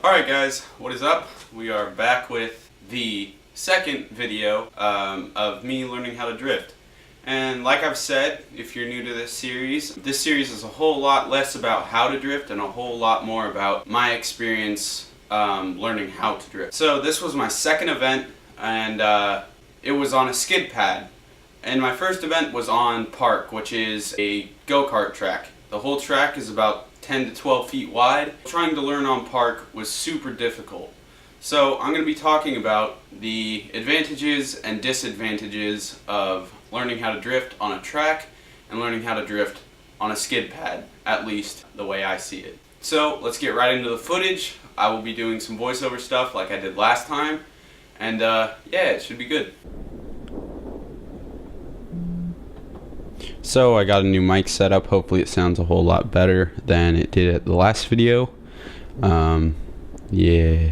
Alright guys, what is up? We are back with the second video of me learning how to drift. And like I've said, if you're new to this series is a whole lot less about how to drift and a whole lot more about my experience learning how to drift. So this was my second event, and it was on a skid pad. And my first event was on Park, which is a go-kart track. The whole track is about 10 to 12 feet wide. Trying to learn on Park was super difficult. So I'm going to be talking about the advantages and disadvantages of learning how to drift on a track and learning how to drift on a skid pad, at least the way I see it. So let's get right into the footage. I will be doing some voiceover stuff like I did last time, and yeah, it should be good. So I got a new mic set up. Hopefully it sounds a whole lot better than it did at the last video. Yeah.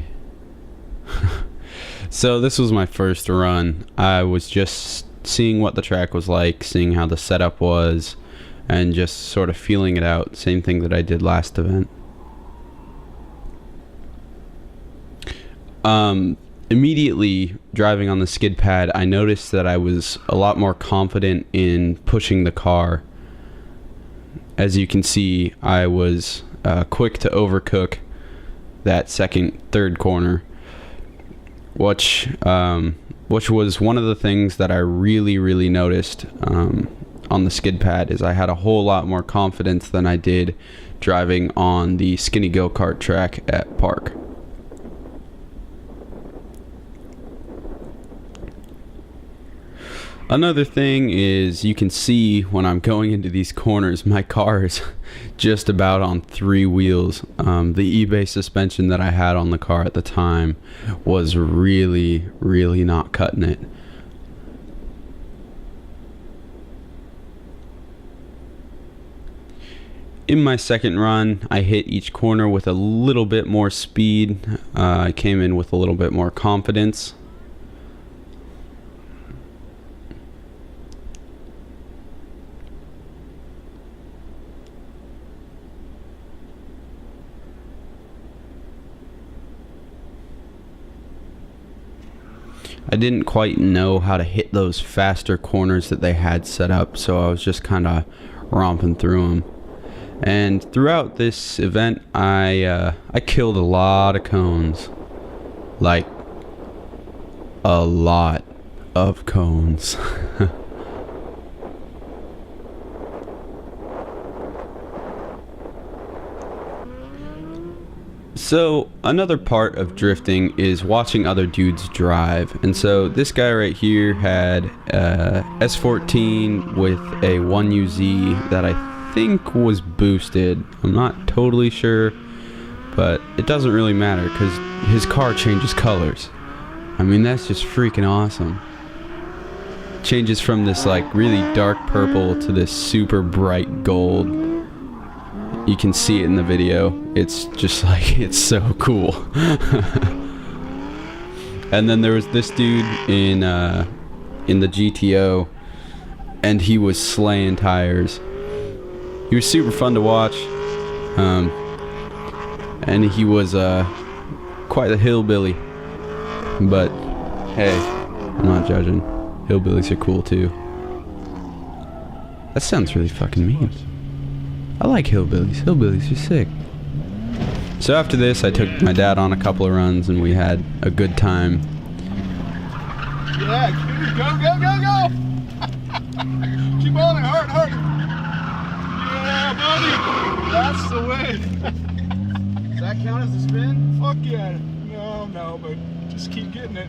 So this was my first run. I was just seeing what the track was like, seeing how the setup was, and just sort of feeling it out. Same thing that I did last event. Immediately driving on the skid pad, I noticed that I was a lot more confident in pushing the car. As you can see, I was quick to overcook that third corner, which was one of the things that I really noticed on the skid pad. Is I had a whole lot more confidence than I did driving on the skinny go-kart track at Park. Another thing is, you can see when I'm going into these corners, my car is just about on 3 wheels. The eBay suspension that I had on the car at the time was really not cutting it. In my second run, I hit each corner with a little bit more speed. I came in with a little bit more confidence. I didn't quite know how to hit those faster corners that they had set up, so I was just kind of romping through them. And throughout this event, I killed a lot of cones. Like, a lot of cones. So another part of drifting is watching other dudes drive, and so this guy right here had a S14 with a 1UZ that I think was boosted. I'm not totally sure, but it doesn't really matter because his car changes colors. I mean, that's just freaking awesome. Changes from this like really dark purple to this super bright gold. You can see it in the video. It's just like, it's so cool. And then there was this dude in the GTO, and he was slaying tires. He was super fun to watch, and he was quite a hillbilly. But hey, I'm not judging. Hillbillies are cool too. That sounds really fucking mean. I like hillbillies. Hillbillies are sick. So after this, I took my dad on a couple of runs, and we had a good time. Yeah, go! Keep on it, hard. Yeah, buddy. That's the way. Does that count as a spin? Fuck yeah. No, but just keep getting it.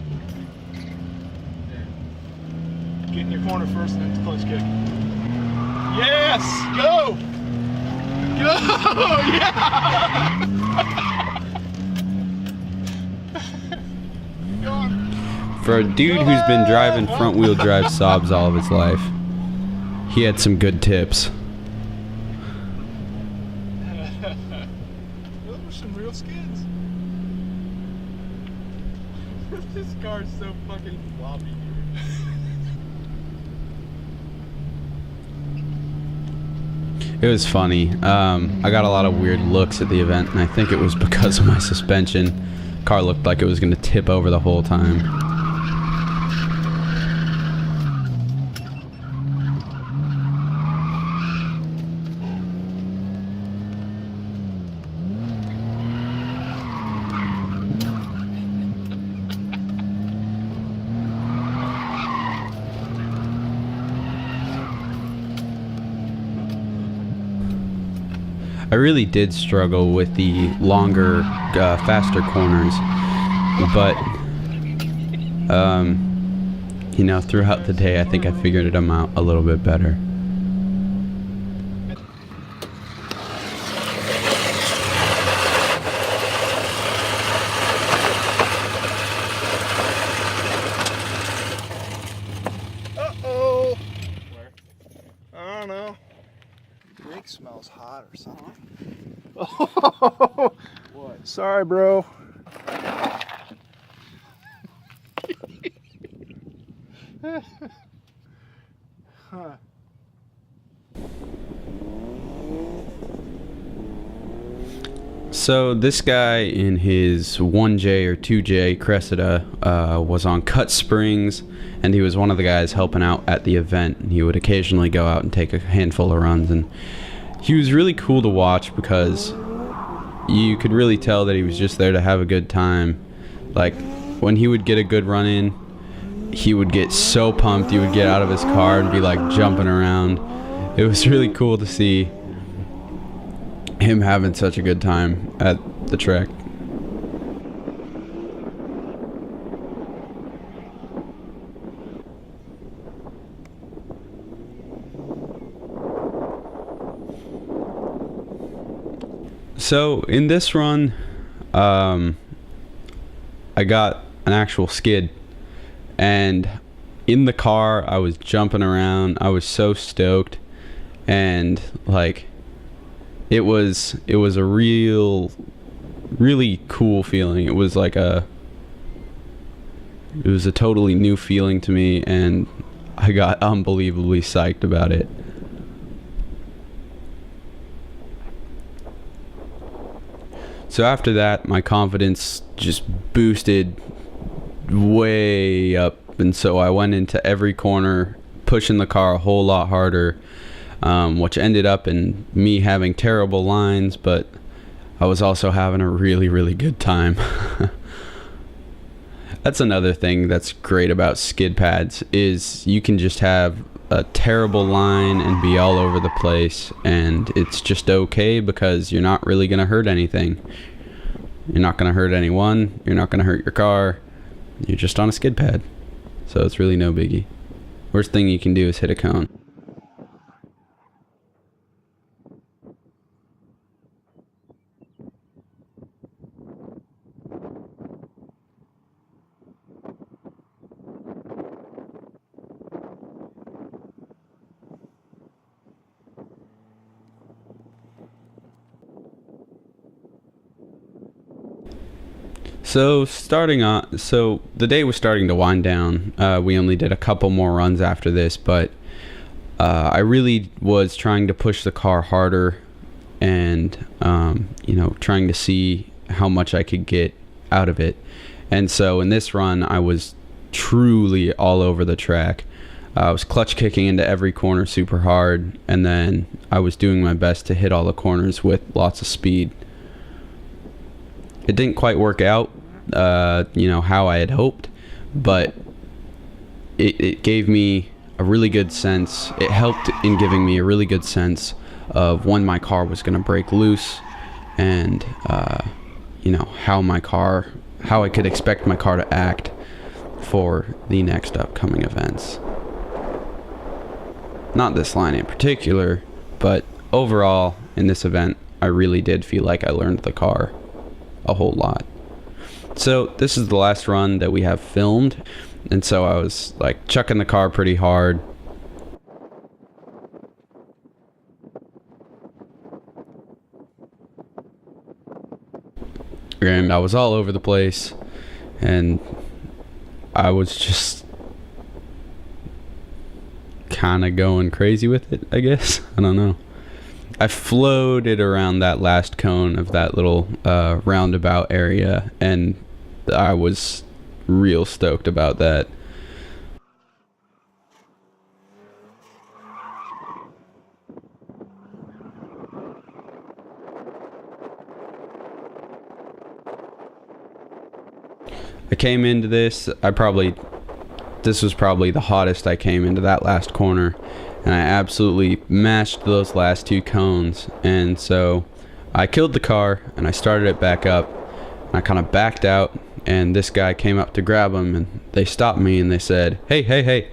Get in your corner first, and then it's clutch kick. Yes, go! Go! Yeah! For a dude who's been driving front-wheel drive Saabs all of his life, he had some good tips. Those were some real skids. This car's so fucking floppy, dude. It was funny. I got a lot of weird looks at the event, and I think it was because of my suspension. Car looked like it was going to tip over the whole time. I really did struggle with the longer, faster corners, but you know, throughout the day, I think I figured them out a little bit better. Uh-oh. I don't know. Drink smells hot or something. Oh, what? Sorry, bro. Huh. So this guy in his 1J or 2J Cressida was on cut springs, and he was one of the guys helping out at the event, and he would occasionally go out and take a handful of runs, and he was really cool to watch because you could really tell that he was just there to have a good time. Like, when he would get a good run in, he would get so pumped, he would get out of his car and be like jumping around. It was really cool to see him having such a good time at the track. So in this run, I got an actual skid, and in the car I was jumping around. I was so stoked, and like it was a really cool feeling. It was a totally new feeling to me, and I got unbelievably psyched about it. So after that, my confidence just boosted way up, and so I went into every corner pushing the car a whole lot harder, which ended up in me having terrible lines, but I was also having a really good time. That's another thing that's great about skid pads, is you can just have a terrible line and be all over the place, and it's just okay because you're not really going to hurt anything. You're not going to hurt anyone. You're not going to hurt your car. You're just on a skid pad. So it's really no biggie. Worst thing you can do is hit a cone. So the day was starting to wind down. We only did a couple more runs after this, but I really was trying to push the car harder, and trying to see how much I could get out of it. And so in this run, I was truly all over the track. I was clutch kicking into every corner super hard, and then I was doing my best to hit all the corners with lots of speed. It didn't quite work out, how I had hoped, but it gave me a really good sense. It helped in giving me a really good sense of when my car was going to break loose, and how I could expect my car to act for the next upcoming events. Not this line in particular, but overall in this event, I really did feel like I learned the car a whole lot. So this is the last run that we have filmed, and so I was like chucking the car pretty hard. And I was all over the place, and I was just kind of going crazy with it, I guess. I don't know. I floated around that last cone of that little roundabout area, and I was real stoked about that. I came into this, this was probably the hottest I came into that last corner, and I absolutely mashed those last two cones. And so I killed the car and I started it back up, and I kind of backed out, and this guy came up to grab him, and they stopped me and they said, hey,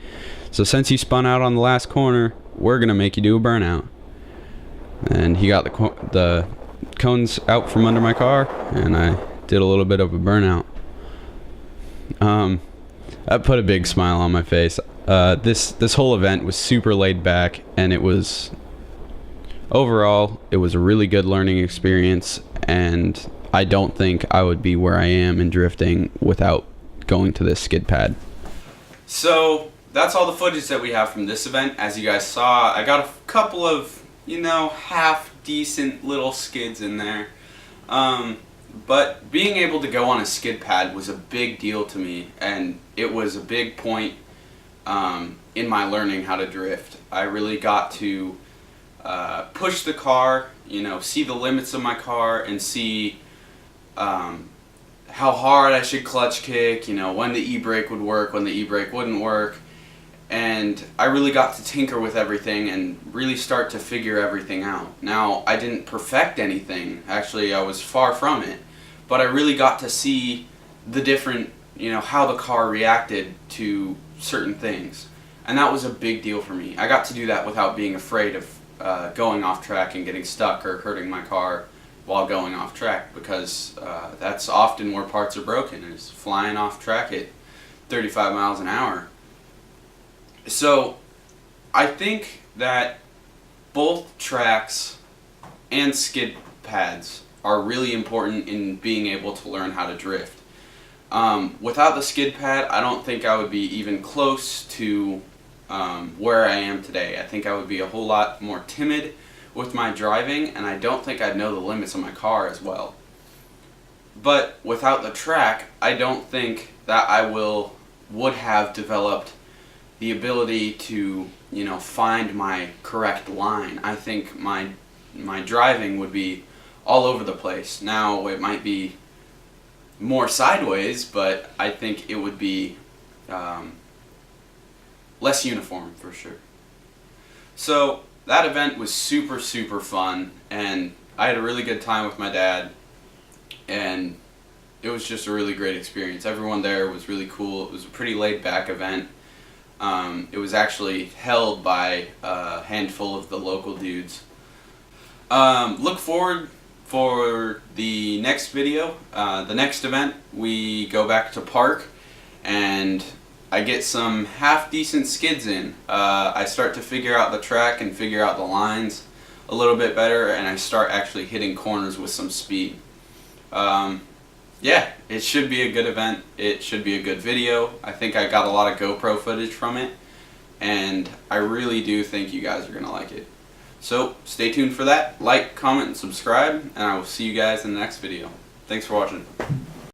so since you spun out on the last corner, we're gonna make you do a burnout. And he got the cones out from under my car, and I did a little bit of a burnout. That put a big smile on my face. This whole event was super laid back, and overall it was a really good learning experience, and I don't think I would be where I am in drifting without going to this skid pad. So that's all the footage that we have from this event. As you guys saw, I got a couple of, half decent little skids in there. But being able to go on a skid pad was a big deal to me, and it was a big point in my learning how to drift. I really got to push the car, see the limits of my car, and see how hard I should clutch kick, when the e-brake would work, when the e-brake wouldn't work. And I really got to tinker with everything and really start to figure everything out. Now, I didn't perfect anything. Actually, I was far from it. But I really got to see the different, how the car reacted to certain things. And that was a big deal for me. I got to do that without being afraid of going off track and getting stuck or hurting my car while going off track, because that's often where parts are broken, is flying off track at 35 miles an hour. So I think that both tracks and skid pads are really important in being able to learn how to drift. Without the skid pad, I don't think I would be even close to where I am today. I think I would be a whole lot more timid with my driving, and I don't think I'd know the limits of my car as well. But without the track, I don't think that I would have developed the ability to, find my correct line. I think my driving would be all over the place. Now, it might be more sideways, but I think it would be less uniform for sure. So that event was super, super fun, and I had a really good time with my dad, and it was just a really great experience. Everyone there was really cool. It was a pretty laid back event. It was actually held by a handful of the local dudes. Look forward for the next video. The next event, we go back to park, and I get some half decent skids in. I start to figure out the track and figure out the lines a little bit better, and I start actually hitting corners with some speed. Yeah, it should be a good event. It should be a good video. I think I got a lot of GoPro footage from it, and I really do think you guys are going to like it. So stay tuned for that. Like, comment, and subscribe, and I will see you guys in the next video. Thanks for watching.